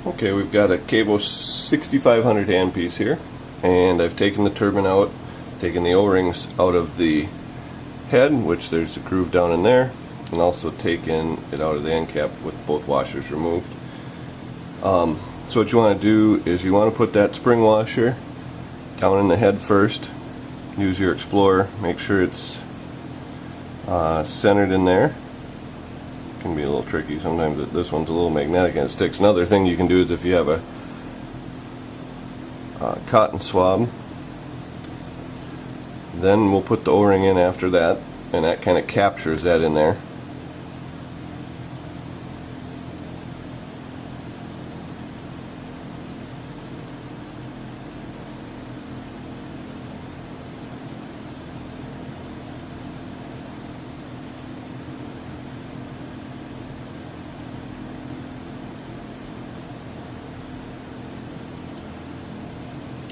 Okay, we've got a Kavo 6500 handpiece here, and I've taken the turbine out, taken the O-rings out of the head, which there's a groove down in there, and also taken it out of the end cap with both washers removed. So what you want to do is you want to put that spring washer down in the head first. Use your Explorer, make sure it's centered in there. Can be a little tricky sometimes, but this one's a little magnetic and it sticks. Another thing you can do is if you have a cotton swab, then we'll put the O-ring in after that, and that kind of captures that in there.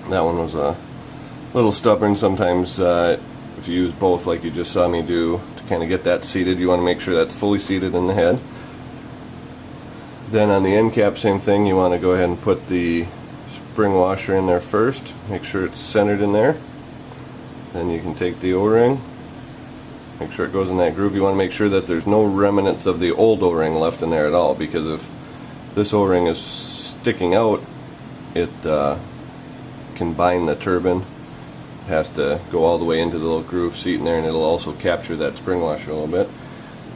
That one was a little stubborn. Sometimes if you use both like you just saw me do to kind of get that seated, you want to make sure that's fully seated in the head. Then on the end cap, same thing, you want to go ahead and put the spring washer in there first, make sure it's centered in there. Then you can take the O-ring, make sure it goes in that groove. You want to make sure that there's no remnants of the old O-ring left in there at all, because if this O-ring is sticking out, it can bind the turbine. It has to go all the way into the little groove seat in there, and it'll also capture that spring washer a little bit.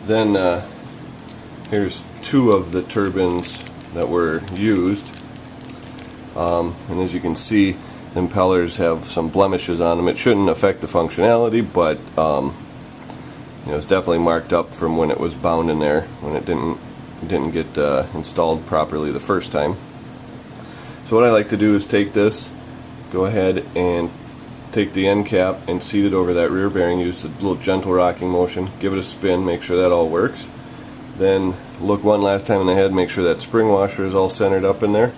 Then here's two of the turbines that were used, and as you can see, the impellers have some blemishes on them. It shouldn't affect the functionality, but you know, it's definitely marked up from when it was bound in there, when it didn't get installed properly the first time. So what I like to do is take this, go ahead and take the end cap and seat it over that rear bearing. Use a little gentle rocking motion, give it a spin, make sure that all works. Then look one last time in the head, make sure that spring washer is all centered up in there.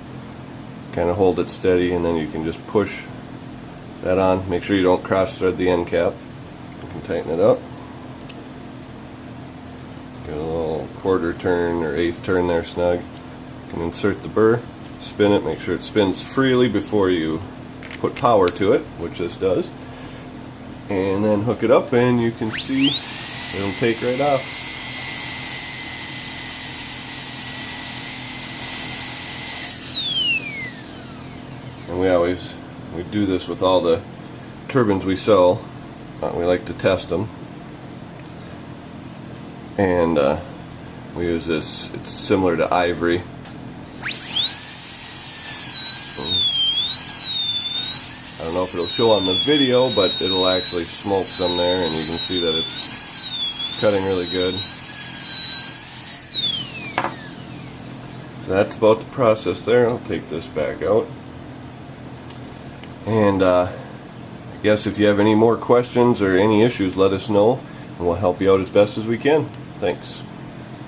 Kind of hold it steady, and then you can just push that on. Make sure you don't cross thread the end cap. You can tighten it up. Give it a little quarter turn or eighth turn there snug. You can insert the burr, spin it, make sure it spins freely before you put power to it, which this does, and then hook it up, and you can see it'll take right off. And we do this with all the turbines we sell. We like to test them, and we use this. It's similar to ivory. I don't know if it'll show on the video, but it'll actually smoke some there, and you can see that it's cutting really good. So that's about the process there. I'll take this back out. And I guess if you have any more questions or any issues, let us know, and we'll help you out as best as we can. Thanks.